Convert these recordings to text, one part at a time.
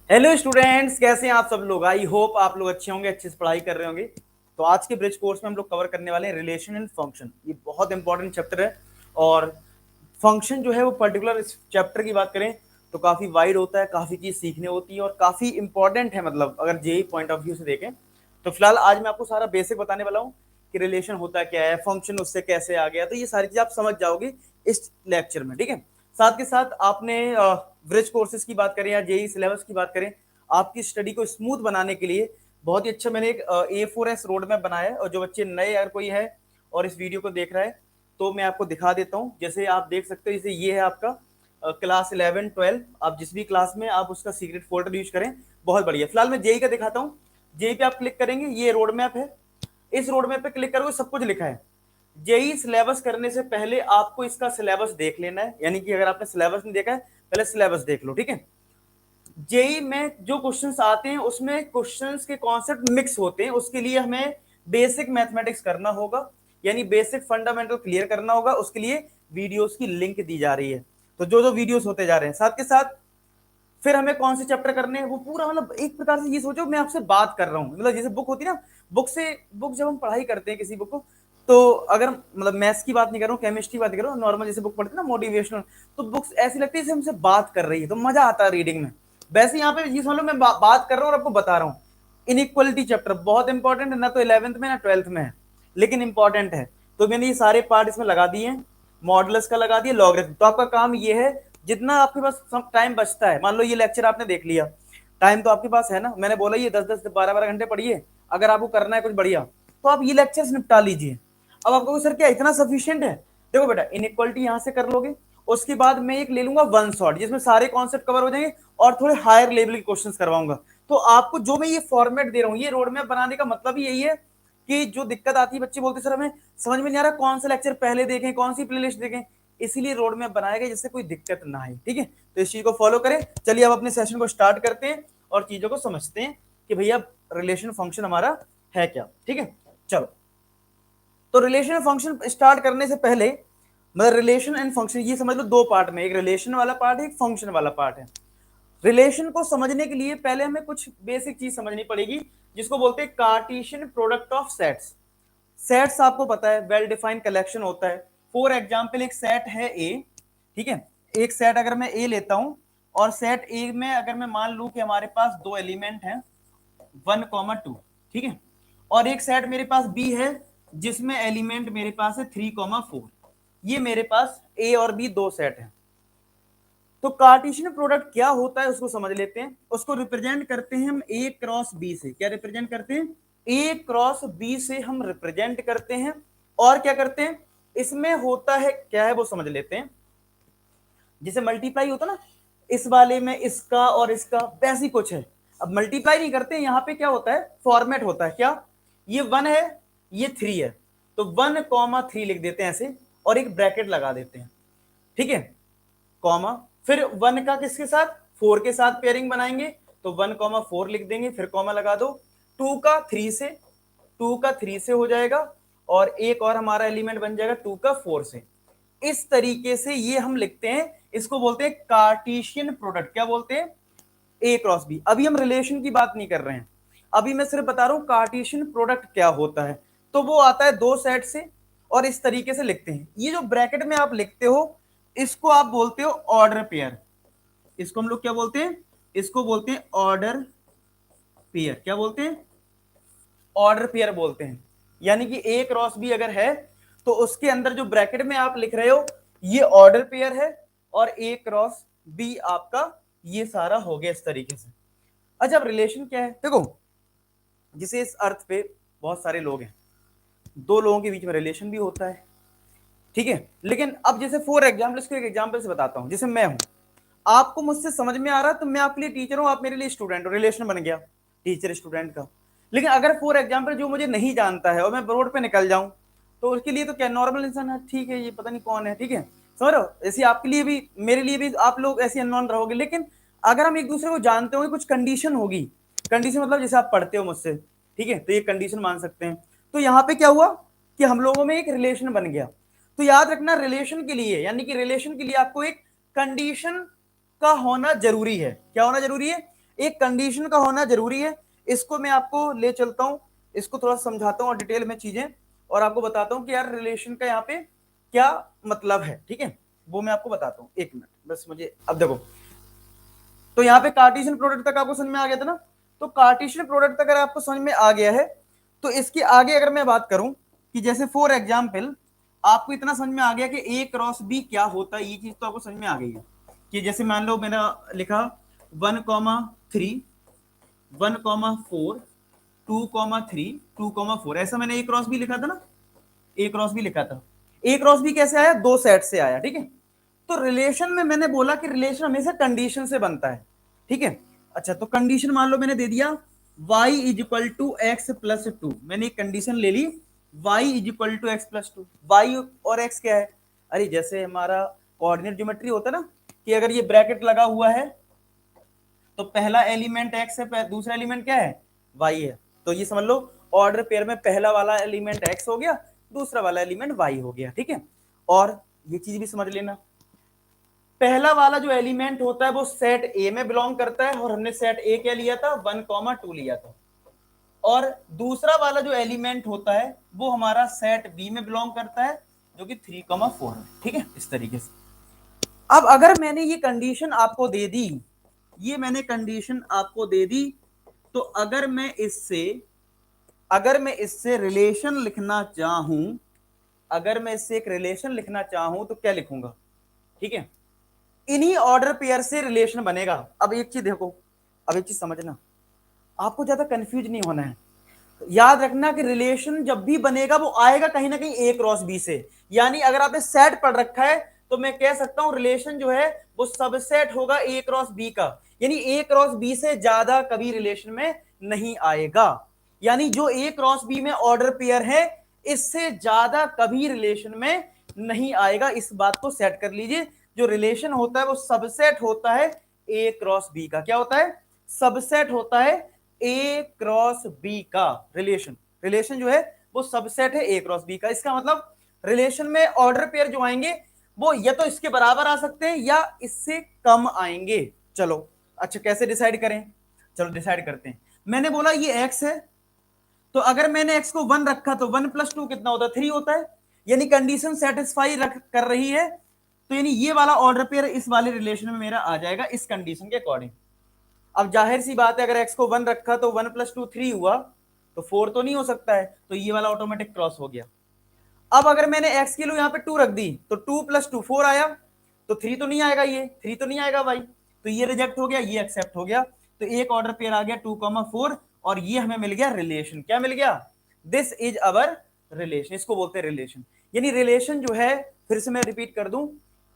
Hello students, कैसे हैं आप सब लोग। आई होप आप लोग अच्छे होंगे, अच्छे से पढ़ाई कर रहे होंगे। तो आज के ब्रिज कोर्स में हम लोग कवर करने वाले हैं रिलेशन एंड फंक्शन। ये बहुत इंपॉर्टेंट चैप्टर है। और फंक्शन जो है वो पर्टिकुलर इस चैप्टर की बात करें तो काफी वाइड होता है, काफी चीज सीखने होती है और काफी इंपॉर्टेंट है। मतलब अगर जेई पॉइंट ऑफ व्यू से देखें तो फिलहाल आज मैं आपको सारा बेसिक बताने वाला हूँ कि रिलेशन होता क्या है, फंक्शन उससे कैसे आ गया। तो ये सारी चीज आप समझ जाओगे इस लेक्चर में, ठीक है। साथ के साथ आपने ब्रिज कोर्सेज की बात करें या जेई सिलेबस की बात करें, आपकी स्टडी को स्मूथ बनाने के लिए बहुत ही अच्छा मैंने एक A4S रोड मैप बनाया है। और जो बच्चे नए अगर कोई है और इस वीडियो को देख रहा है तो मैं आपको दिखा देता हूँ। जैसे आप देख सकते हो, जैसे ये है आपका क्लास 11 12, आप जिस भी क्लास में आप उसका सीक्रेट फोल्डर यूज करें, बहुत बढ़िया। फिलहाल मैं जेई का दिखाता हूँ। जेई पे आप क्लिक करेंगे, ये रोड मैप है। इस रोड मैप पे क्लिक करोगे, सब कुछ लिखा है। जेई सिलेबस करने से पहले आपको इसका सिलेबस देख लेना है। यानी कि अगर आपने सिलेबस नहीं देखा है, पहले सिलेबस देख लो, ठीक है। जेई में जो क्वेश्चंस आते हैं उसमें क्वेश्चंस के कॉन्सेप्ट मिक्स होते हैं। उसके लिए हमें बेसिक मैथमेटिक्स करना होगा, यानी बेसिक फंडामेंटल क्लियर करना होगा। उसके लिए वीडियोस की लिंक दी जा रही है। तो जो जो वीडियोस होते जा रहे हैं, साथ के साथ फिर हमें कौन से चैप्टर करने हैं वो पूरा, मतलब एक प्रकार से ये सोचो मैं आपसे बात कर रहा हूँ। मतलब जैसे बुक होती है ना, बुक जब हम पढ़ाई करते हैं किसी बुक को, तो अगर मतलब मैथ्स की बात नहीं कर रहा हूँ, केमिस्ट्री की बात कर रहा हूँ, नॉर्मल जैसे बुक पढ़ते हैं ना मोटिवेशनल, तो बुक्स ऐसी लगती है जैसे हमसे बात कर रही है, तो मजा आता है रीडिंग में। वैसे यहाँ पे ये समझ लो मैं बात कर रहा हूँ और आपको बता रहा हूँ। इनइक्वलिटी चैप्टर बहुत इंपॉर्टेंट है, ना तो 11th में ना 12th में है, लेकिन इंपॉर्टेंट है। तो मैंने ये सारे पार्ट इसमें लगा दिए हैं। मॉडुलस का लगा दिया, लॉगरिथम। तो आपका काम ये है, जितना आपके पास टाइम बचता है, मान लो ये लेक्चर आपने देख लिया, टाइम तो आपके पास है ना, मैंने बोला ये 10 10 12 12 घंटे पढ़िए। अगर आपको करना है कुछ बढ़िया तो आप ये लेक्चर्स निपटा लीजिए। अब आपको सर क्या इतना सफिशियंट है? देखो बेटा, इनइक्वालिटी यहां से कर लोगे, उसके बाद मैं एक ले लूंगा वन शॉट जिसमें सारे कॉन्सेप्ट कवर हो जाएंगे और थोड़े हायर लेवल के क्वेश्चंस करवाऊंगा। तो आपको जो मैं ये फॉर्मेट दे रहा हूँ, ये रोड मैप बनाने का मतलब ही यही है कि जो दिक्कत आती है, बच्चे बोलते सर हमें समझ में नहीं आ रहा कौन सा लेक्चर पहले देखें, कौन सी प्लेलिस्ट देखें। इसीलिए रोड मैप बनाया गया जिससे कोई दिक्कत ना आए, ठीक है। तो इस चीज को फॉलो करें। चलिए अब अपने सेशन को स्टार्ट करते हैं और चीजों को समझते हैं कि भैया रिलेशन फंक्शन हमारा है क्या, ठीक है। चलो, तो रिलेशन फंक्शन स्टार्ट करने से पहले, मतलब रिलेशन एंड फंक्शन ये समझ लो दो पार्ट में, एक रिलेशन वाला पार्ट है, एक फंक्शन वाला पार्ट है। रिलेशन को समझने के लिए पहले हमें कुछ बेसिक चीज समझनी पड़ेगी, जिसको बोलते हैं Cartesian product of sets. Sets आपको पता है वेल डिफाइंड कलेक्शन होता है। फॉर एग्जाम्पल एक सेट है ए, ठीक है। एक सेट अगर मैं ए लेता हूं और सेट ए में अगर मैं मान लू कि हमारे पास दो एलिमेंट हैं 1 2, ठीक है। और एक सेट मेरे पास बी है जिसमें एलिमेंट मेरे पास है 3 4। ये मेरे पास ए और बी दो सेट है। तो कार्टेशियन प्रोडक्ट क्या होता है उसको समझ लेते हैं। उसको रिप्रेजेंट करते हैं हम ए क्रॉस बी से। क्या रिप्रेजेंट करते हैं? ए क्रॉस बी से हम रिप्रेजेंट करते हैं। और क्या करते हैं इसमें होता है, क्या है वो समझ लेते हैं। जैसे मल्टीप्लाई होता ना, इस वाले में इसका और इसका, वैसी कुछ है। अब मल्टीप्लाई नहीं करते, यहां पे क्या होता है, फॉर्मेट होता है। क्या? ये 1 है, ये 3 है, तो 1 3 लिख देते हैं ऐसे और एक ब्रैकेट लगा देते हैं, ठीक है। कॉमा, फिर 1 का किसके साथ, 4 के साथ पेयरिंग बनाएंगे, तो 1 4 लिख देंगे, फिर कॉमा लगा दो। 2 का 3 से, 2 का 3 से हो जाएगा, और एक और हमारा एलिमेंट बन जाएगा 2 का 4 से। इस तरीके से ये हम लिखते हैं, इसको बोलते हैं कार्टेशियन प्रोडक्ट। क्या बोलते हैं? ए क्रॉस बी। अभी हम रिलेशन की बात नहीं कर रहे हैं, अभी मैं सिर्फ बता रहा हूं कार्टेशियन प्रोडक्ट क्या होता है। तो वो आता है दो सेट से और इस तरीके से लिखते हैं। ये जो ब्रैकेट में आप लिखते हो इसको आप बोलते हो ऑर्डर पेयर। इसको हम लोग क्या बोलते हैं? इसको बोलते हैं ऑर्डर पेयर। क्या बोलते हैं? ऑर्डर पेयर बोलते हैं। यानी कि ए क्रॉस बी अगर है तो उसके अंदर जो ब्रैकेट में आप लिख रहे हो ये ऑर्डर पेयर है, और ए क्रॉस बी आपका ये सारा हो गया इस तरीके से। अच्छा, अब रिलेशन क्या है? देखो, जिसे इस अर्थ पे बहुत सारे लोग हैं, दो लोगों के बीच में रिलेशन भी होता है, ठीक है। लेकिन अब जैसे फॉर एग्जाम्पल, इसको एक एग्जाम्पल से बताता हूं। जैसे मैं हूं, आपको मुझसे समझ में आ रहा है तो मैं आपके लिए टीचर हूं, आप मेरे लिए स्टूडेंट हो, रिलेशन बन गया टीचर स्टूडेंट का। लेकिन अगर फॉर एग्जाम्पल जो मुझे नहीं जानता है और मैं रोड पे निकल जाऊं, तो उसके लिए तो क्या नॉर्मल इंसान है, ठीक है ये पता नहीं कौन है, ठीक है, समझ रहे हो। ऐसे आपके लिए भी मेरे लिए भी आप लोग ऐसे अननोन रहोगे। लेकिन अगर हम एक दूसरे को जानते होंगे, कुछ कंडीशन होगी। कंडीशन मतलब जैसे आप पढ़ते हो मुझसे, ठीक है, तो ये कंडीशन मान सकते हैं। तो यहाँ पे क्या हुआ कि हम लोगों में एक रिलेशन बन गया। तो याद रखना, रिलेशन के लिए, यानी कि रिलेशन के लिए आपको एक कंडीशन का होना जरूरी है। क्या होना जरूरी है? एक कंडीशन का होना जरूरी है। इसको मैं आपको ले चलता हूं, इसको थोड़ा समझाता हूं और डिटेल में चीजें, और आपको बताता हूं कि यार रिलेशन का यहाँ पे क्या मतलब है, ठीक है, वो मैं आपको बताता हूं। एक मिनट बस मुझे, अब देखो, तो यहाँ पे कार्टेशियन प्रोडक्ट तक आपको समझ में आ गया था ना। तो कार्टेशियन प्रोडक्ट तक अगर आपको समझ में आ गया है, तो इसके आगे अगर मैं बात करूं कि जैसे फॉर एग्जाम्पल आपको इतना समझ में आ गया कि ए क्रॉस बी क्या होता है, ये चीज तो आपको समझ में आ गई है कि जैसे मान लो मैंने लिखा 1,3 1,4 2,3 2,4, ऐसा मैंने ए क्रॉस बी लिखा था ना, ए क्रॉस बी लिखा था। ए क्रॉस बी कैसे आया, दो सेट से आया, ठीक है। तो रिलेशन में मैंने बोला कि रिलेशन हमेशा कंडीशन से बनता है, ठीक है। अच्छा, तो कंडीशन मान लो मैंने दे दिया y is equal to x plus two, मैंने एक कंडीशन ले ली y is equal to x plus two. Y और x क्या है, अरे जैसे हमारा कोऑर्डिनेट ज्योमेट्री होता है ना, कि अगर ये ब्रैकेट लगा हुआ है तो पहला एलिमेंट x है, दूसरा एलिमेंट क्या है, y है। तो ये समझ लो ऑर्डर पेयर में पहला वाला एलिमेंट x हो गया, दूसरा वाला एलिमेंट y हो गया, ठीक है। और ये चीज भी समझ लेना, पहला वाला जो एलिमेंट होता है वो सेट ए में बिलोंग करता है, और हमने सेट ए क्या लिया था, 1,2 लिया था। और दूसरा वाला जो एलिमेंट होता है वो हमारा सेट बी में बिलोंग करता है, जो कि 3,4 है, ठीक है, इस तरीके से। अब अगर मैंने ये कंडीशन आपको दे दी, ये मैंने कंडीशन आपको दे दी, तो अगर मैं इससे रिलेशन लिखना चाहूं, अगर मैं इससे एक रिलेशन लिखना चाहूं तो क्या लिखूंगा, ठीक है। इन्हीं ऑर्डर पेयर से रिलेशन बनेगा। अब एक चीज देखो, अब एक चीज समझना, आपको ज्यादा कंफ्यूज नहीं होना है। याद रखना कि रिलेशन जब भी बनेगा वो आएगा कहीं ना कहीं ए क्रॉस बी से। यानी अगर आपने सेट पढ़ रखा है तो मैं कह सकता हूं रिलेशन जो है वो सबसेट होगा ए क्रॉस बी का, यानी ए क्रॉस बी से ज्यादा कभी रिलेशन में नहीं आएगा। यानी जो ए क्रॉस बी में ऑर्डर पेयर है इससे ज्यादा कभी रिलेशन में नहीं आएगा। इस बात को सेट कर लीजिए, जो रिलेशन होता है वो सबसेट होता है ए क्रॉस बी का। क्या होता है, सबसेट होता है ए क्रॉस बी का। रिलेशन रिलेशन जो है वो सबसेट है ए क्रॉस बी का। इसका मतलब रिलेशन में ऑर्डर पेयर जो आएंगे वो या तो इसके बराबर आ सकते हैं या इससे कम आएंगे। चलो अच्छा, कैसे डिसाइड करें, चलो डिसाइड करते हैं। मैंने बोला ये x है, तो अगर मैंने x को 1 रखा तो 1 + 2 कितना होता है, 3 होता है। यानी कंडीशन सेटिस्फाई कर रही है, तो यानी ये वाला ऑर्डर पेयर इस वाले रिलेशन में मेरा आ जाएगा इस कंडीशन के अकॉर्डिंग। अब जाहिर सी बात है, अगर x को 1 रखा तो 1 + 2 3 हुआ, तो 4 तो नहीं हो सकता है, तो ये वाला ऑटोमेटिक क्रॉस हो गया। अब अगर मैंने x की लो यहाँ पे 2 रख दी, तो 2 + 2 4 आया, तो 3 तो नहीं आएगा, ये 3 तो नहीं आएगा भाई, तो ये रिजेक्ट हो गया, ये एक्सेप्ट हो गया। तो एक ऑर्डर पेयर आ गया 2,4, और ये हमें मिल गया रिलेशन। क्या मिल गया, दिस इज अवर रिलेशन, इसको बोलते हैं रिलेशन। यानी रिलेशन जो है, फिर से मैं रिपीट कर दूं,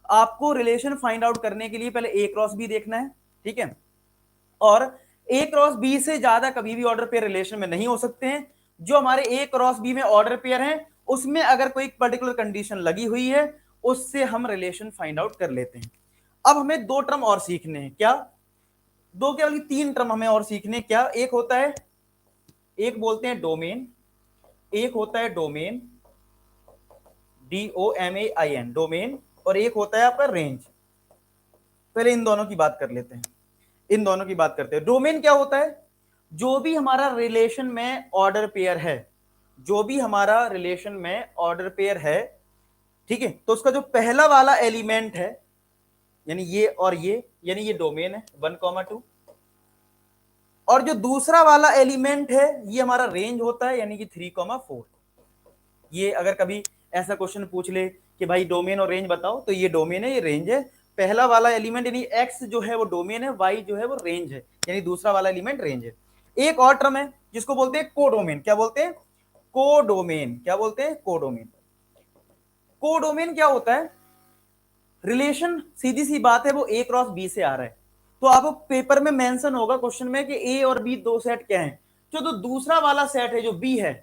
आपको रिलेशन फाइंड आउट करने के लिए पहले ए क्रॉस बी देखना है, ठीक है। और ए क्रॉस बी से ज्यादा कभी भी ऑर्डर पेयर रिलेशन में नहीं हो सकते हैं। जो हमारे ए क्रॉस बी में ऑर्डर पेयर हैं उसमें अगर कोई पर्टिकुलर कंडीशन लगी हुई है उससे हम रिलेशन फाइंड आउट कर लेते हैं। अब हमें दो टर्म और सीखने हैं, क्या, दो क्या बल्कि तीन टर्म हमें और सीखने। क्या, एक होता है, एक बोलते हैं डोमेन, एक होता है डोमेन DOMAIN डोमेन, और एक होता है आपका रेंज। पहले इन दोनों की बात कर लेते हैं, इन दोनों की बात करते हैं। डोमेन क्या होता है, जो भी हमारा रिलेशन में ऑर्डर पेयर है, जो भी हमारा रिलेशन में ऑर्डर पेयर है, ठीक है, तो उसका जो पहला वाला एलिमेंट है, यानी ये और ये, यानी ये डोमेन है 1,2, और जो दूसरा वाला एलिमेंट है ये हमारा रेंज होता है, यानी कि 3,4। ये अगर कभी ऐसा क्वेश्चन पूछ ले कि भाई डोमेन और रेंज बताओ, तो ये डोमेन है, ये रेंज है। पहला वाला एलिमेंट यानी x जो है वो डोमेन है, y जो है वो रेंज है, यानी दूसरा वाला एलिमेंट रेंज है। एक और टर्म है जिसको बोलते हैं कोडोमेन। क्या बोलते हैं, कोडोमेन। क्या बोलते हैं, कोडोमेन। कोडोमेन क्या होता है, रिलेशन सीधी सी बात है वो ए क्रॉस बी से आ रहा है, तो आपको पेपर में मेंशन होगा क्वेश्चन में कि ए और बी दो सेट क्या है, जो दूसरा वाला सेट है जो बी है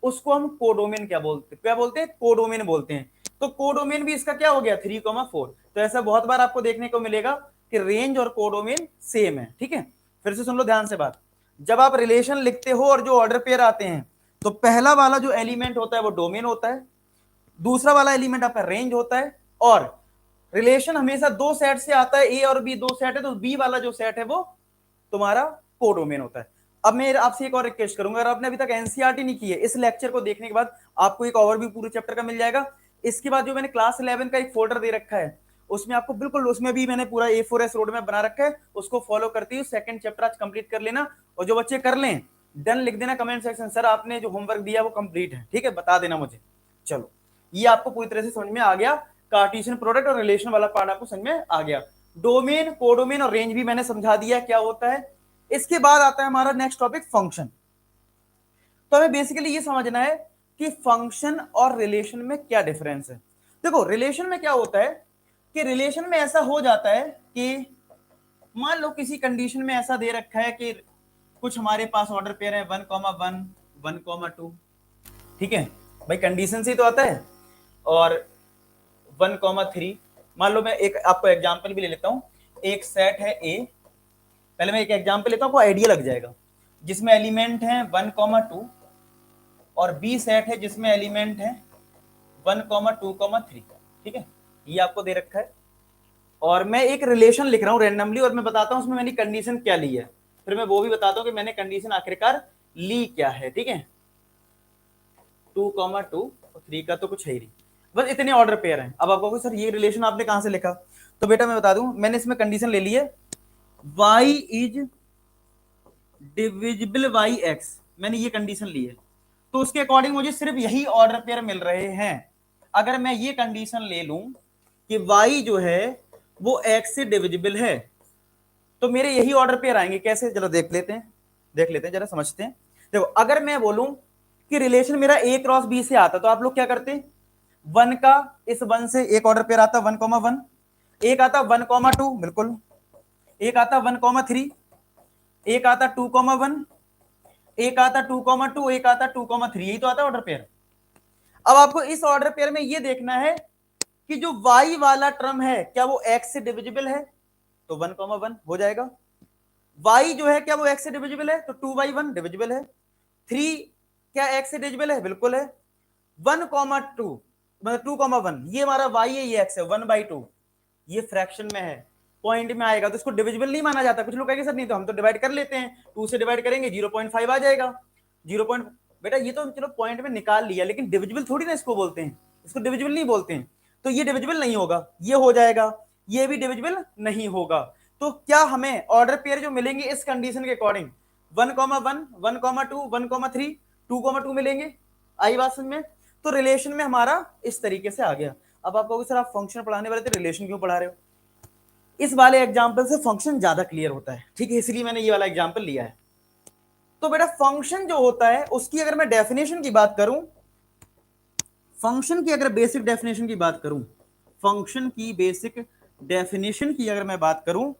उसको हम कोडोमेन क्या बोलते हैं, क्या बोलते हैं, कोडोमेन बोलते हैं। तो कोडोमेन भी इसका क्या हो गया 3,4। तो ऐसा बहुत बार आपको देखने को मिलेगा कि रेंज और कोडोमेन सेम है, ठीक है। फिर से सुन लो ध्यान से बात, जब आप रिलेशन लिखते हो और जो ऑर्डर पेयर आते हैं तो पहला वाला जो एलिमेंट होता है वो डोमेन होता है, दूसरा वाला एलिमेंट आपका रेंज होता है, और रिलेशन हमेशा दो सेट से आता है, ए और बी दो सेट है, तो बी वाला जो सेट है वो तुम्हारा कोडोमेन होता है। अब मैं आपसे एक और रिक्वेस्ट करूंगा, अगर आपने अभी तक एनसीईआरटी नहीं की है, इस लेक्चर को देखने के बाद आपको एक ओवरव्यू पूरे चैप्टर का मिल जाएगा। इसके बाद जो मैंने क्लास 11 का एक फोल्डर दे रखा है, उसमें आपको बिल्कुल, उसमें भी मैंने पूरा A4S रोड मैप बना रखा है, उसको फॉलो करते हुए सेकंड चैप्टर आज कंप्लीट कर लेना। और जो बच्चे कर लें, डन लिख देना कमेंट सेक्शन, सर आपने जो होमवर्क दिया वो कंप्लीट है, ठीक है, बता देना मुझे। चलो, ये आपको पूरी तरह से समझ में आ गया, कार्टेशियन प्रोडक्ट और रिलेशन वाला पार्ट आपको समझ में आ गया। डोमेन, कोडोमेन और रेंज भी मैंने समझा दिया क्या होता है। इसके बाद आता है हमारा नेक्स्ट टॉपिक फंक्शन। तो हमें बेसिकली ये समझना है कि फंक्शन और रिलेशन में क्या डिफरेंस है। देखो, रिलेशन में क्या होता है कि रिलेशन में ऐसा हो जाता है कि मान लो किसी कंडीशन में ऐसा दे रखा है कि कुछ हमारे पास ऑर्डर पेयर है 1,1 1,2, ठीक है भाई, कंडीशन से ही तो आता है। और 1,3, मान लो मैं एक आपको एग्जांपल भी ले लेता हूं, एक सेट है ए, पहले मैं एक एग्जांपल लेता हूं, आपको आइडिया लग जाएगा, जिसमें एलिमेंट है 1,2 और बी सेट है जिसमें एलिमेंट है 1,2,3, ठीक है, ये आपको दे रखा है। और मैं एक रिलेशन लिख रहा हूं रैंडमली, और मैं बताता हूं उसमें मैंने कंडीशन क्या ली है, फिर मैं वो भी बताता हूं कि मैंने कंडीशन आखिरकार ली क्या है, ठीक है। 2,2 और 3 का तो कुछ है ही नहीं, बस इतने ऑर्डर पेयर हैं। अब आपको सर ये रिलेशन आपने कहां से लिखा, तो बेटा मैं बता दूं, मैंने इसमें कंडीशन ले ली है y is divisible by x, मैंने ये कंडीशन ली है, तो उसके अकॉर्डिंग मुझे सिर्फ यही ऑर्डर पेयर मिल रहे हैं। अगर मैं ये कंडीशन ले लूं कि y जो है वो x से डिविजिबल है, तो मेरे यही ऑर्डर पेयर आएंगे। कैसे, चलो देख लेते हैं जरा, समझते हैं। देखो, अगर मैं बोलूं कि रिलेशन मेरा a क्रॉस b से आता, तो आप लोग क्या करते, वन का इस वन से एक ऑर्डर पेयर आता 1,1, एक आता 1,2, बिल्कुल, एक आता 1,3, एक आता 2,1, एक आता 2,2, एक आता 2,3, यही तो आता ऑर्डर पेयर। अब आपको इस ऑर्डर पेयर में ये देखना है कि जो y वाला टर्म है क्या वो x से डिविजिबल है, तो 1,1 हो जाएगा। y जो है क्या वो x से डिविजिबल है, तो 2/1 डिविजिबल है। 3 क्या x से डिविजिबल है, बिल्कुल है। 1,2 मतलब 2,1, ये हमारा y है, ये x है, 1/2, ये फ्रैक्शन में है, पॉइंट में आएगा, तो इसको डिविजिबल नहीं माना जाता। कुछ लोग कहेंगे सर नहीं, तो हम तो डिवाइड कर लेते हैं, 2 से डिवाइड करेंगे 0.5 आ जाएगा, 0. बेटा ये तो चलो पॉइंट में निकाल लिया, लेकिन डिविजिबल थोड़ी ना इसको बोलते हैं, इसको डिविजिबल नहीं बोलते हैं, तो ये डिविजिबल नहीं होगा, ये हो जाएगा, ये भी डिविजिबल नहीं होगा। तो क्या हमें ऑर्डर पेयर जो मिलेंगे इस कंडीशन के अकॉर्डिंग 1,1, 1,2, 1,3, 2,2 मिलेंगे। आई बात समझ में। तो रिलेशन में हमारा इस तरीके से आ गया। अब आप कहोगे सर आप फंक्शन पढ़ाने वाले थे, रिलेशन क्यों पढ़ा रहे हो। इस वाले एग्जाम्पल से फंक्शन ज्यादा क्लियर होता है, ठीक है, इसलिए मैंने ये वाला एग्जाम्पल लिया है। तो बेटा फंक्शन जो होता है उसकी अगर मैं डेफिनेशन की बात करूं, फंक्शन की अगर बेसिक डेफिनेशन की बात करूं, फंक्शन की बेसिक डेफिनेशन की अगर मैं बात करूं,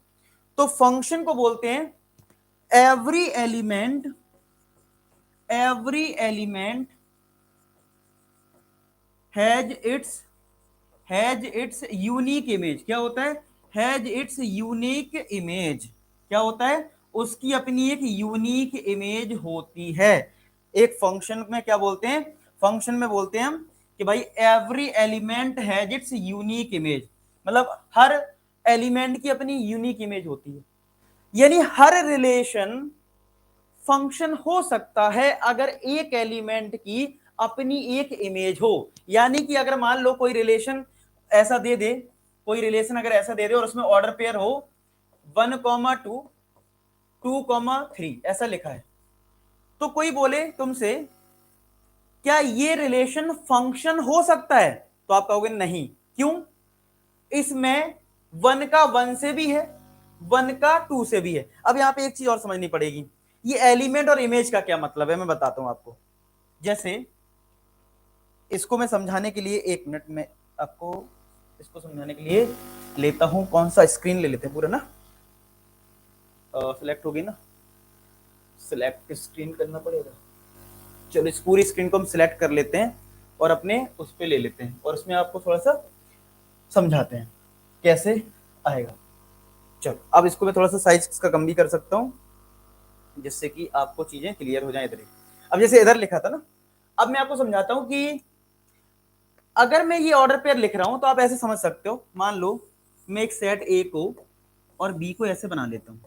तो फंक्शन को बोलते हैं every element has its unique image. क्या होता है, हैज इट्स यूनिक इमेज, क्या होता है, उसकी अपनी एक यूनिक इमेज होती है। एक फंक्शन में क्या बोलते हैं, फंक्शन में बोलते हैं हम कि भाई every element has its unique image, मतलब हर एलिमेंट की अपनी यूनिक इमेज होती है। यानी हर रिलेशन फंक्शन हो सकता है अगर एक एलिमेंट की अपनी एक इमेज हो। यानी कि अगर मान लो कोई रिलेशन ऐसा दे दे, कोई रिलेशन अगर ऐसा दे दे और उसमें ऑर्डर पेयर हो 1,2, 2,3 ऐसा लिखा है, तो कोई बोले तुमसे क्या ये रिलेशन फंक्शन हो सकता है, तो आप कहोगे नहीं। क्यों, इसमें 1 का 1 से भी है, 1 का 2 से भी है। अब यहां पे एक चीज और समझनी पड़ेगी, ये एलिमेंट और इमेज का क्या मतलब है, मैं बताता हूं आपको। जैसे इसको मैं समझाने के लिए, एक मिनट में आपको इसको समझाने के लिए लेता हूं, कौन सा स्क्रीन ले लेते हैं पूरा ना, सिलेक्ट होगी ना, सिलेक्ट स्क्रीन करना पड़ेगा। चलो इस पूरी स्क्रीन को हम सिलेक्ट कर लेते हैं और अपने उस पर ले लेते हैं, और उसमें आपको थोड़ा सा समझाते हैं कैसे आएगा। चलो अब इसको मैं थोड़ा सा साइज का कम भी कर सकता हूं, जिससे कि आपको चीजें क्लियर हो जाए। इधर अब जैसे इधर लिखा था ना, अब मैं आपको समझाता हूं कि अगर मैं ये ऑर्डर पेयर लिख रहा हूं तो आप ऐसे समझ सकते हो। मान लो मैं एक सेट ए को और बी को ऐसे बना लेता हूं,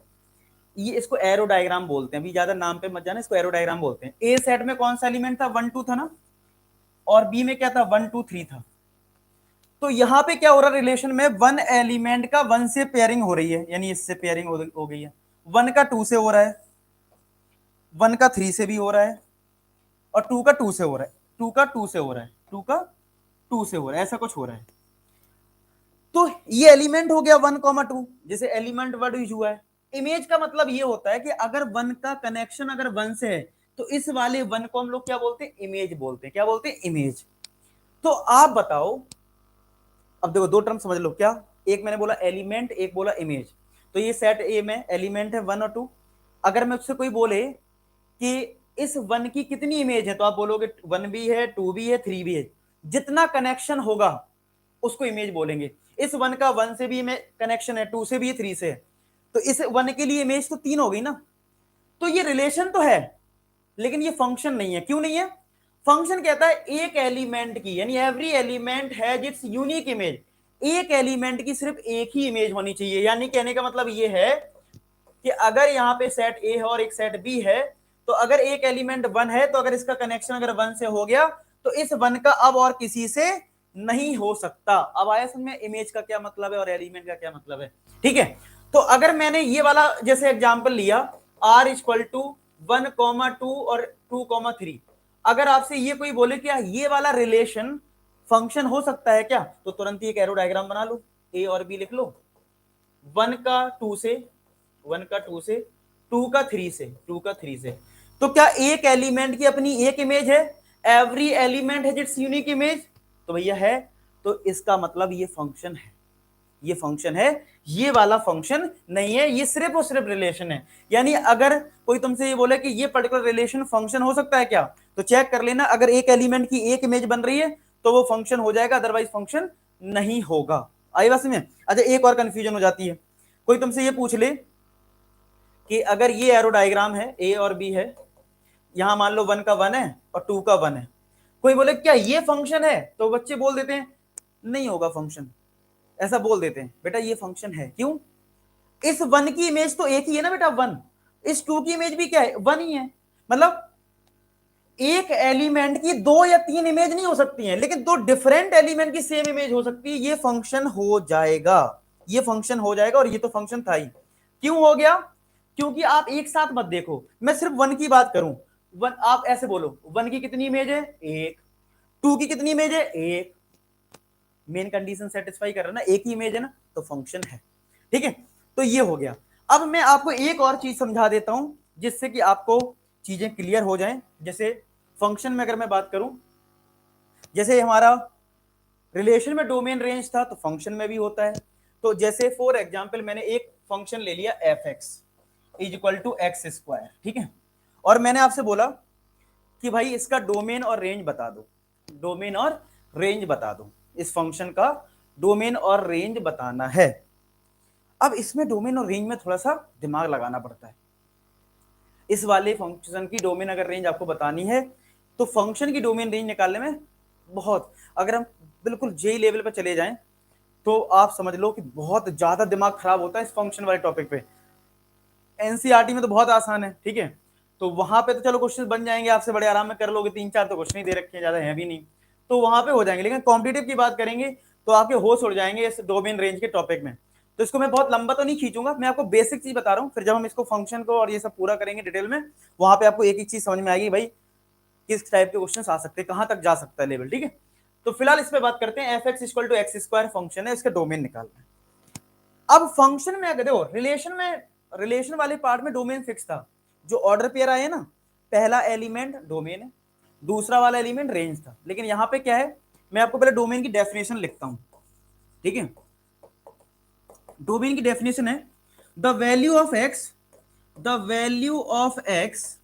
ये इसको एरो डायग्राम बोलते हैं, अभी ज्यादा नाम पे मत जाना, इसको एरो डायग्राम बोलते हैं। ए सेट में कौन सा एलिमेंट था, 1 2 था ना, और बी में क्या था, 1 2 3 था। तो यहां पे क्या हो रहा है, रिलेशन में वन एलिमेंट का वन से पेयरिंग हो रही है, यानी इससे पेयरिंग हो गई है, वन का टू से हो रहा है, वन का थ्री से भी हो रहा है, और टू का टू से हो रहा है, टू का टू से हो रहा है, टू का टू से हो रहा है, ऐसा कुछ हो रहा है। तो ये एलिमेंट हो गया 1,2, जैसे एलिमेंट वर्ड यूज हुआ है। इमेज का मतलब ये होता है कि अगर वन का कनेक्शन अगर वन से है तो इस वाले वन को हम लोग क्या बोलते हैं, इमेज बोलते हैं। क्या बोलते हैं, इमेज। तो आप बताओ, अब देखो दो टर्म समझ लो, क्या, एक मैंने बोला एलिमेंट, एक बोला इमेज। तो ये सेट ए में एलिमेंट है 1 और 2। अगर मैं उससे कोई बोले कि इस वन की कितनी इमेज है, तो आप बोलोगे 1 भी है, 2 भी है, 3 भी है। जितना कनेक्शन होगा उसको इमेज बोलेंगे। इस वन का 1 से भी कनेक्शन है, 2 से भी है, 3 से है, तो इस वन के लिए इमेज तो 3 हो गई ना। तो ये रिलेशन तो है, लेकिन ये फंक्शन नहीं है। क्यों नहीं है, फंक्शन कहता है एक एलिमेंट की, यानी every element has its unique image, एक एलिमेंट की सिर्फ एक ही इमेज होनी चाहिए। यानी कहने का मतलब ये है कि अगर यहाँ पे सेट ए है और एक सेट बी है, तो अगर एक एलिमेंट 1 है, तो अगर इसका कनेक्शन अगर 1 से हो गया तो इस 1 का अब और किसी से नहीं हो सकता। अब आया समझ में इमेज का क्या मतलब है और एलिमेंट का क्या मतलब है, ठीक है। तो अगर मैंने ये वाला जैसे एग्जांपल लिया, r इक्वल टू 1,2 और 2,3, अगर आपसे ये कोई बोले क्या ये वाला रिलेशन फंक्शन हो सकता है क्या, तो तुरंत ही एक एरो डायग्राम बना लो, ए और बी लिख लो, 1 का 2 से, 1 का 2 से, 2 का 3 से, 2 का 3 से। तो क्या एक एलिमेंट की अपनी एक इमेज है, every element has its unique image, तो भैया है। तो इसका मतलब ये फंक्शन है, ये फंक्शन है, ये वाला फंक्शन नहीं है, ये सिर्फ और सिर्फ रिलेशन है। यानी अगर कोई तुमसे ये बोले कि ये पर्टिकुलर रिलेशन फंक्शन हो सकता है क्या, तो चेक कर लेना, अगर एक एलिमेंट की एक इमेज बन रही है तो वो फंक्शन हो जाएगा, अदरवाइज फंक्शन नहीं होगा। आई बात में। अच्छा, एक और कंफ्यूजन हो जाती है, कोई तुमसे ये पूछ ले कि अगर ये एरो डायग्राम है, ए और बी है, यहां मान लो 1 का 1 है और 2 का 1 है, कोई बोले क्या ये फंक्शन है, तो बच्चे बोल देते हैं नहीं होगा फंक्शन, ऐसा बोल देते हैं बेटा ये फंक्शन है। क्यों, इस 1 की इमेज तो एक ही है ना बेटा 1, इस 2 की इमेज भी क्या है 1 ही है। मतलब एक एलिमेंट की 2 या 3 इमेज नहीं हो सकती हैं, लेकिन 2 डिफरेंट एलिमेंट की सेम इमेज हो सकती है, ये फंक्शन हो जाएगा, ये फंक्शन हो जाएगा। और ये तो फंक्शन था ही। क्यों हो गया, क्योंकि आप एक साथ मत देखो, मैं सिर्फ 1 की बात करूं, 1 आप ऐसे बोलो 1 की कितनी इमेज है, एक, 2 की कितनी इमेज है, एक, मेन कंडीशन सेटिस्फाई कर रहा है ना, एक ही इमेज है ना, तो फंक्शन है, ठीक है। तो ये हो गया। अब मैं आपको एक और चीज समझा देता हूं जिससे कि आपको चीजें क्लियर हो जाएं। जैसे फंक्शन में अगर मैं बात करूं, जैसे हमारा रिलेशन में डोमेन रेंज था, तो फंक्शन में भी होता है। तो जैसे फॉर एग्जांपल मैंने एक फंक्शन ले लिया f x is equal to x square, ठीक है, और मैंने आपसे बोला कि भाई इसका डोमेन और रेंज बता दो, डोमेन और रेंज बता दो, इस फंक्शन का डोमेन और रेंज बताना है। अब इसमें डोमेन और रेंज में थोड़ा सा दिमाग लगाना पड़ता है। इस वाले फंक्शन की डोमेन अगर रेंज आपको बतानी है, तो फंक्शन की डोमेन रेंज निकालने में बहुत, अगर हम बिल्कुल जेई लेवल पर चले जाएं तो आप समझ लो कि बहुत ज्यादा दिमाग खराब होता है इस फंक्शन वाले टॉपिक पे। एनसीईआरटी में तो बहुत आसान है, ठीक है, तो वहां पे तो चलो क्वेश्चन बन जाएंगे, आपसे बड़े आराम में कर लोगे, 3 4 तो क्वेश्चन ही दे रखे हैं, ज्यादा है भी नहीं, तो वहां पे हो जाएंगे। लेकिन कॉम्पिटिटिव की बात करेंगे तो आपके होश उड़ जाएंगे इस डोमेन रेंज के टॉपिक में। तो इसको मैं बहुत लंबा तो नहीं खींचूंगा, मैं आपको बेसिक चीज बता रहा हूँ, फिर जब हम इसको फंक्शन को और ये सब पूरा करेंगे डिटेल में, वहां पे आपको एक एक चीज समझ में आएगी भाई किस टाइप के क्वेश्चन आ सकते हैं, कहां तक जा सकता है लेवल, ठीक है। तो फिलहाल इस पे बात करते हैं, f x equal to x square function है, इसका डोमेन निकालना है। अब फंक्शन में अगर देखो रिलेशन में, रिलेशन वाले पार्ट में डोमेन फिक्स था, जो ऑर्डर पेयर आए ना, पहला एलिमेंट डोमेन है, दूसरा वाला एलिमेंट रेंज था। लेकिन यहां पे क्या है, मैं आपको पहले डोमेन की डेफिनेशन लिखता हूं, ठीक है। डोमेन की डेफिनेशन है the value of x, the value of x,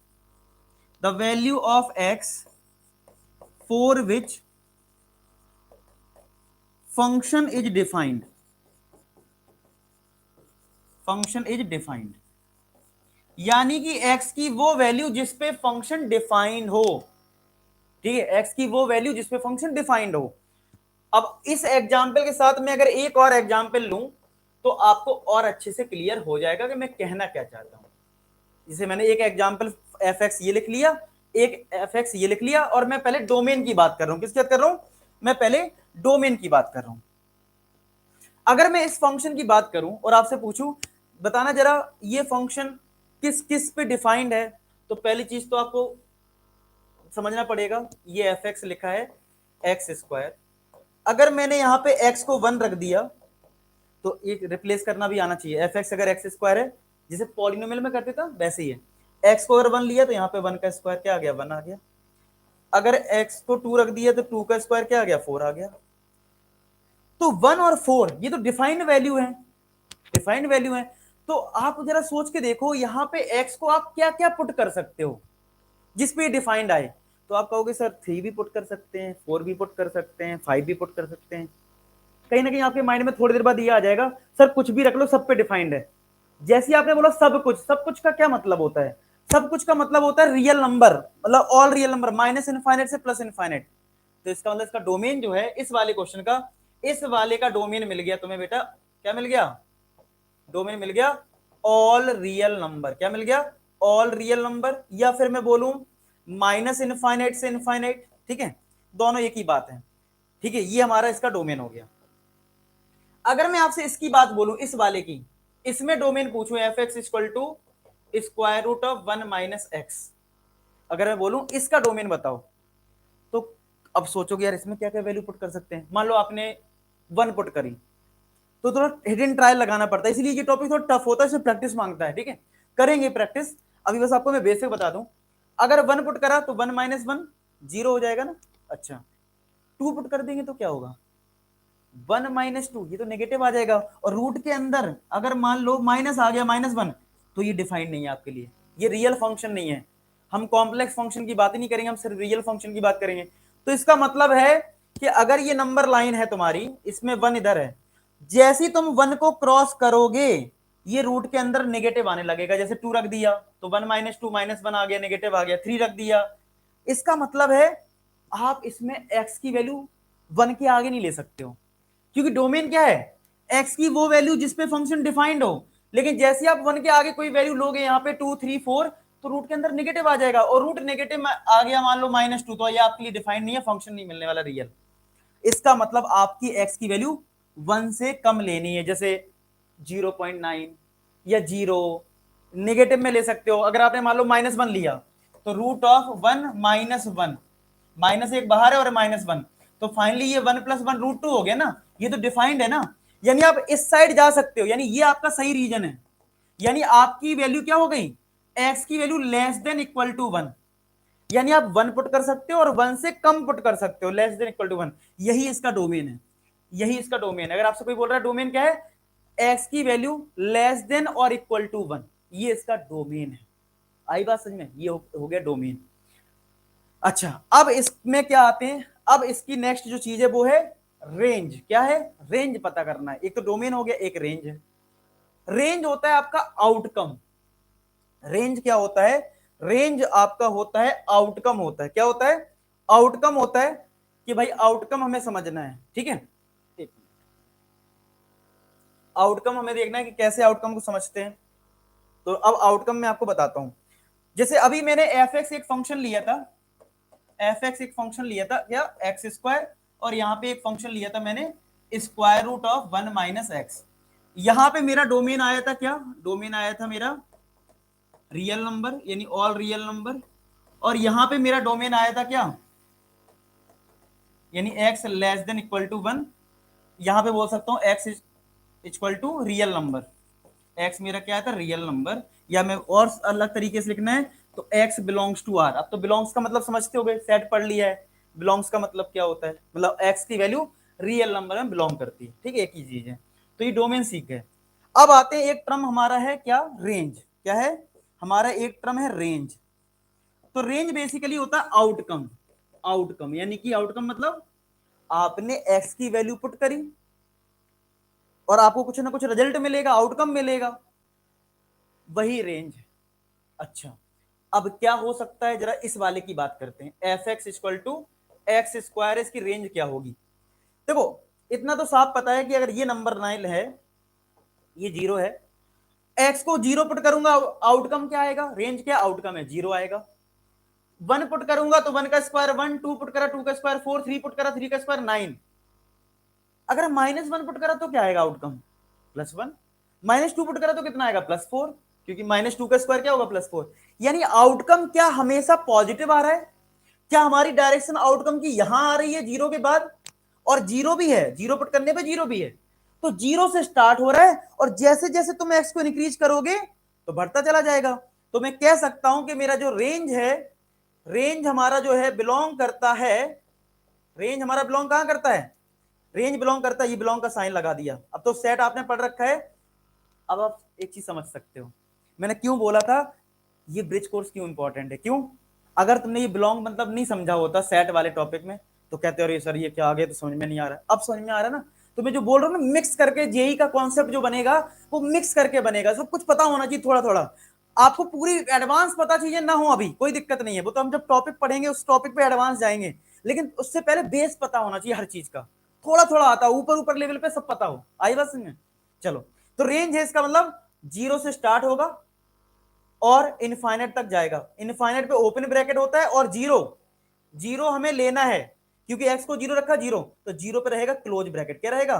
the value of x for which function is defined, function is defined, यानी कि x की वो वैल्यू जिस पे फंक्शन डिफाइंड हो, ठीक है, x की वो वैल्यू जिस पे फंक्शन डिफाइंड हो। अब इस एग्जांपल के साथ में अगर एक और एग्जांपल लूं तो आपको और अच्छे से क्लियर हो जाएगा कि मैं कहना क्या चाहता हूं। जैसे मैंने एक एग्जांपल एफ एक्स ये लिख लिया, एक एफ एक्स ये लिख लिया, और मैं पहले डोमेन की बात कर रहा हूं। किसकी बात कर रहा हूं? मैं पहले डोमेन की बात कर रहा हूं। अगर मैं इस फंक्शन की बात करूं और आपसे पूछूं बताना जरा ये फंक्शन किस किस पे डिफाइंड है, तो पहली चीज तो आपको समझना पड़ेगा, ये एफ एक्स लिखा है एक्स स्क्वायर। अगर मैंने यहां पे एक्स को 1 रख दिया तो एक रिप्लेस करना भी आना चाहिए। एफ एक्स अगर एक्स स्क्वायर है, जैसे पॉलिनोमियल में करते था वैसे ही है। एक्स को अगर 1 लिया तो यहाँ पे 1 का स्क्वायर क्या आ गया? 1 आ गया। अगर एक्स को 2 रख दिया तो 2 का स्क्वायर क्या आ गया? 4 आ गया। तो 1 और 4 ये तो डिफाइंड वैल्यू है, डिफाइंड वैल्यू है। तो आप जरा सोच के देखो यहाँ पे x को आप क्या क्या पुट कर सकते हो जिस पे डिफाइंड आए। तो आप कहोगे सर 3 भी पुट कर सकते हैं, 4 भी पुट कर सकते हैं, 5 भी पुट कर सकते हैं। कहीं ना कहीं आपके माइंड में थोड़ी देर बाद ये आ जाएगा सर कुछ भी रख लो सब पे डिफाइंड है। जैसे ही आपने बोला सब कुछ, सब कुछ का क्या मतलब होता है? सब कुछ का मतलब होता है रियल नंबर, मतलब all real number minus infinite से प्लस इनफाइनाइट। तो इसका मतलब इसका डोमेन जो है इस वाले क्वेश्चन का, इस वाले का डोमेन मिल गया तुम्हें बेटा। क्या मिल गया? डोमेन मिल गया ऑल रियल नंबर। क्या मिल गया? ऑल रियल नंबर, या फिर मैं बोलूं माइनस इनफाइनाइट से इनफाइनाइट। ठीक है, दोनों एक ही बात है। ठीक है, ये हमारा इसका डोमेन हो गया। अगर मैं आपसे इसकी बात बोलूं इस वाले की, इसमें डोमेन पूछूं f x equal to square root of 1 minus x, अगर मैं बोलूं इसका डोमेन बताओ, तो अब सोचोगे यार इसमें क्या क्या वैल्यू पुट कर सकते हैं। मान लो आपने 1 पुट करी तो थोड़ा हिडन ट्रायल लगाना पड़ता है, इसलिए ये टॉपिक थोड़ा टफ होता है, इसमें प्रैक्टिस मांगता है। ठीक है, करेंगे प्रैक्टिस। अभी बस आपको मैं बेसिक बता दूं, अगर 1 पुट करा तो 1 माइनस 1 0 हो जाएगा ना। अच्छा, 2 पुट कर देंगे तो क्या होगा? 1 माइनस 2, ये तो नेगेटिव आ जाएगा। और रूट के अंदर अगर मान लो माइनस आ गया -1, तो ये डिफाइंड नहीं है आपके लिए, ये रियल फंक्शन नहीं है। हम कॉम्प्लेक्स फंक्शन की बात ही नहीं करेंगे, हम सिर्फ रियल फंक्शन की बात करेंगे। तो इसका मतलब है कि अगर ये नंबर लाइन है तुम्हारी, इसमें 1 इधर है, जैसे तुम 1 को क्रॉस करोगे ये रूट के अंदर नेगेटिव आने लगेगा। जैसे 2 रख दिया तो 1 माइनस 2 -1 आ गया, नेगेटिव आ गया। 3 रख दिया, इसका मतलब है आप इसमें x की वैल्यू 1 के आगे नहीं ले सकते हो, क्योंकि डोमेन क्या है? x की वो वैल्यू जिसपे फंक्शन डिफाइंड हो। लेकिन जैसे आप 1 के आगे कोई वैल्यू लोगे, यहाँ पे 2 3 4, तो रूट के अंदर नेगेटिव आ जाएगा, और रूट नेगेटिव आ गया मान लो -2, तो ये आपके लिए डिफाइंड नहीं है, फंक्शन नहीं मिलने वाला रियल। इसका मतलब आपकी x की वैल्यू 1 से कम लेनी है, जैसे 0.9 या 0, नेगेटिव में ले सकते हो। अगर आपने मान लो -1 लिया तो रूट ऑफ 1 -1, माइनस एक बाहर है और -1, तो फाइनली ये 1 + 1 √2 हो गया ना। ये तो डिफाइंड है ना, यानी आप इस साइड जा सकते हो, यानी ये आपका सही रीजन है। यानी आपकी वैल्यू क्या हो गई? x की value less than equal to 1, यानी आप 1 पुट कर सकते हो और 1 से कम पुट कर सकते हो, लेस देन इक्वल टू 1। यही इसका डोमेन है, यही इसका डोमेन है। अगर आपसे कोई बोल रहा है डोमेन क्या है, x की वैल्यू लेस देन और इक्वल टू 1, ये इसका डोमेन है। आई बात समझ में? ये हो गया डोमेन। अच्छा, अब इसमें क्या आते हैं, अब इसकी नेक्स्ट जो चीज है वो है रेंज। क्या है? रेंज पता करना है। एक तो डोमेन हो गया, एक रेंज है। रेंज होता है आपका आउटकम। रेंज क्या होता है? रेंज आपका होता है आउटकम होता है। क्या होता है? आउटकम होता है, कि भाई आउटकम हमें समझना है। ठीक है, आउटकम हमें देखना है कि कैसे आउटकम को समझते हैं। तो अब आउटकम मैं आपको बताता हूं। जैसे अभी मैंने एफ एक्स एक फंक्शन लिया था, एफ एक्स एक फंक्शन लिया था क्या, एक्स स्क्वायर, और यहां पे एक फंक्शन लिया था मैंने square root of 1 minus x. यहां पे मेरा डोमेन आया था क्या? डोमेन आया था मेरा रियल नंबर, यानी ऑल रियल नंबर। और यहां पे मेरा डोमेन आया था क्या? यानी x less than equal to 1। यहां पे बोल सकता हूं x equal to real number. X मेरा क्या था? Real number. या मैं और अलग तरीके से लिखना है तो एक्स बिलोंग्स टू आर। अब तो बिलोंग्स का मतलब समझते हो गए, सेट पढ़ लिया है। बिलोंग्स का मतलब क्या होता है? मतलब एक्स की वैल्यू रियल नंबर में बिलोंग करती है। ठीक है, एक ही चीज है। तो ये डोमेन सीख गए। अब आते हैं, एक टर्म हमारा है क्या? रेंज। क्या है हमारा? एक टर्म है रेंज। तो रेंज बेसिकली होता है आउटकम। आउटकम यानी कि आउटकम मतलब आपने एक्स की वैल्यू पुट करी और आपको कुछ ना कुछ रिजल्ट मिलेगा, आउटकम मिलेगा, वही रेंज है। अच्छा, अब क्या हो सकता है, जरा इस वाले की बात करते हैं। F x equal to x square, इसकी रेंज क्या होगी? देखो, इतना तो साफ पता है कि अगर ये नंबर 9 है, ये 0 है, एक्स को 0 पुट करूंगा, आउटकम क्या आएगा, रेंज क्या आउटकम है 0 आएगा। 1 पुट करूंगा तो 1 का स्क्वायर 1, 2 पुट करा 2 का स्क्वायर 4, 3 पुट करा 3 का स्क्वायर 9। अगर -1 पुट करा तो क्या आएगा आउटकम, +1। -2 पुट करा तो कितना आएगा, +4, क्योंकि -2 का स्क्वायर क्या होगा, +4। यानी आउटकम क्या हमेशा पॉजिटिव आ रहा है, क्या हमारी डायरेक्शन आउटकम की यहां आ रही है 0 के बाद, और 0 भी है, 0 पुट करने पे 0 भी है, तो 0 से स्टार्ट हो रहा है, और जैसे जैसे तुम एक्स को इंक्रीज करोगे तो बढ़ता चला जाएगा। तो मैं कह सकता हूं कि मेरा जो रेंज है, रेंज हमारा जो है बिलोंग करता है, रेंज हमारा बिलोंग कहां करता है, रेंज बिलोंग करता है, ये बिलोंग का साइन लगा दिया। अब तो सेट आपने पढ़ रखा है, अब आप एक चीज समझ सकते हो मैंने क्यों बोला था ये ब्रिज कोर्स क्यों इंपॉर्टेंट है। क्यों, अगर तुमने ये बिलोंग मतलब नहीं समझा होता सेट वाले टॉपिक में तो कहते हो सर ये क्या आ गया, तो समझ में नहीं आ रहा है। अब समझ में आ रहा है ना, तो मैं जो बोल रहा हूँ ना, मिक्स करके जेई का कॉन्सेप्ट जो बनेगा वो मिक्स करके बनेगा, सब कुछ पता होना चाहिए थोड़ा थोड़ा। आपको पूरी एडवांस पता चीजें ना हो अभी कोई दिक्कत नहीं है, वो तो हम जब टॉपिक पढ़ेंगे उस टॉपिक पे एडवांस जाएंगे, लेकिन उससे पहले बेस पता होना चाहिए हर चीज का, थोड़ा थोड़ा आता ऊपर ऊपर लेवल पे सब पता हो। आई बात समझ में, चलो। तो रेंज है इसका मतलब 0 से स्टार्ट होगा और इनफाइनाइट तक जाएगा। इनफाइनाइट पे ओपन ब्रैकेट होता है, और 0 0 हमें लेना है क्योंकि एक्स को 0 रखा 0, तो 0 पे रहेगा क्लोज ब्रैकेट, क्या रहेगा,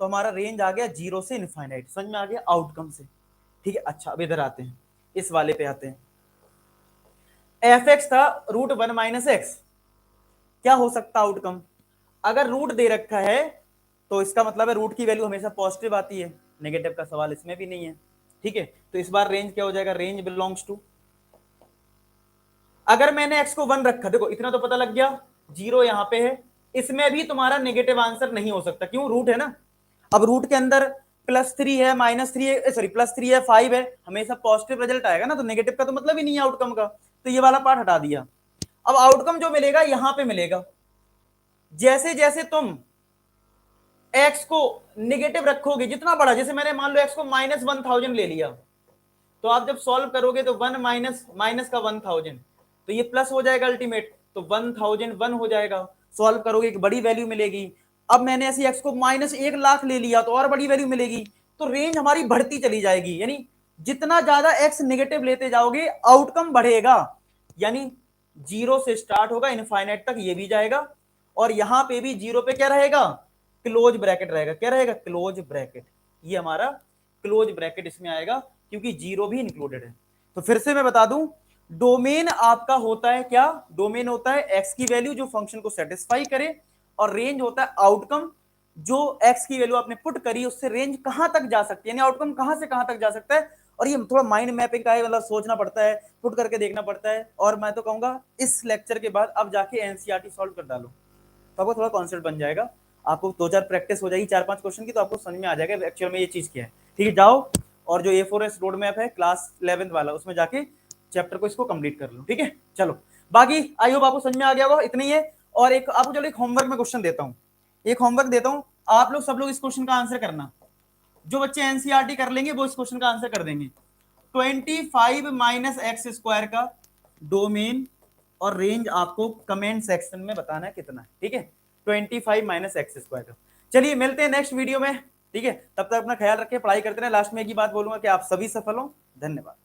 तो हमारा रेंज आ गया 0 से इनफाइनाइट। समझ में आ गया आउटकम से, ठीक है। अच्छा अब इधर आते हैं, इस वाले पे आते हैं। एफ एक्स था √1 - x, क्या हो सकता आउटकम, अगर रूट दे रखा है तो इसका मतलब है रूट की वैल्यू हमेशा पॉजिटिव आती है, नेगेटिव का सवाल इसमें भी नहीं है, ठीक है। तो इस बार रेंज क्या हो जाएगा, रेंज बिलोंग्स टू, अगर मैंने x को 1 रखा, देखो इतना तो पता लग गया, 0 यहां पे है, इसमें भी तुम्हारा नेगेटिव आंसर नहीं हो सकता, क्यों, रूट है ना। अब रूट के अंदर +3 है, -3 है, सॉरी +3 है, 5 है, हमेशा पॉजिटिव रिजल्ट आएगा ना, तो नेगेटिव का तो मतलब ही नहीं है आउटकम का, तो ये वाला पार्ट हटा दिया। अब आउटकम जो मिलेगा यहां पे मिलेगा, जैसे जैसे तुम x को निगेटिव रखोगे जितना बड़ा, जैसे मैंने मान लो x को -1000 ले लिया, तो आप जब सॉल्व करोगे तो 1 माइनस माइनस का 1000, तो ये प्लस हो जाएगा अल्टीमेट, तो 1001 हो जाएगा। सॉल्व करोगे एक बड़ी वैल्यू मिलेगी। अब मैंने ऐसे एक्स को -1,00,000 ले लिया तो और बड़ी वैल्यू मिलेगी, तो रेंज हमारी बढ़ती चली जाएगी, यानी जितना ज्यादा एक्स नेगेटिव लेते जाओगे आउटकम बढ़ेगा, यानी 0 से स्टार्ट होगा इनफाइनाइट तक ये भी जाएगा, और यहां पे भी 0 पे क्या रहेगा, क्लोज ब्रैकेट रहेगा, क्या रहेगा, क्लोज ब्रैकेट, ये हमारा क्लोज ब्रैकेट इसमें आएगा क्योंकि 0 भी इंक्लूडेड है। तो फिर से मैं बता दूं, डोमेन आपका होता है क्या, डोमेन होता है एक्स की वैल्यू जो फंक्शन को सेटिस्फाई करे, और रेंज होता है आउटकम जो एक्स की वैल्यू आपने पुट करी उससे रेंज कहां तक जा सकती है, यानी आउटकम कहां से कहां तक जा सकता है। और ये थोड़ा माइंड मैपिंग का है, मतलब सोचना पड़ता है, पुट करके देखना पड़ता है, और मैं तो कहूंगा इस लेक्चर के बाद अब जाके एनसीईआरटी सॉल्व कर डालो तो आपको थोड़ा कॉन्सेप्ट बन जाएगा, आपको 2-4 प्रैक्टिस हो जाएगी 4-5 क्वेश्चन की, तो आपको समझ में आ जाएगा एक्चुअल में ये चीज क्या है, ठीक है। जाओ और जो A4S रोड मैप है क्लास 11th वाला उसमें जाके चैप्टर को इसको कंप्लीट कर लो, ठीक है। चलो बाकी आई होप आपको समझ में आ गया होगा, इतना ही है। और एक आपको चलो एक होमवर्क में क्वेश्चन देता हूँ, एक होमवर्क देता हूँ, आप लोग सब लोग इस क्वेश्चन का आंसर करना, जो बच्चे एनसीईआरटी कर लेंगे वो इस क्वेश्चन का आंसर कर देंगे। 25 - x² का डोमेन और रेंज आपको कमेंट सेक्शन में बताना है कितना है, ठीक है। 25 - x² का। चलिए मिलते हैं नेक्स्ट वीडियो में, ठीक है। तब तक अपना ख्याल रखें, पढ़ाई करते रहें। लास्ट में एक ही बात बोलूंगा कि आप सभी सफल हो। धन्यवाद।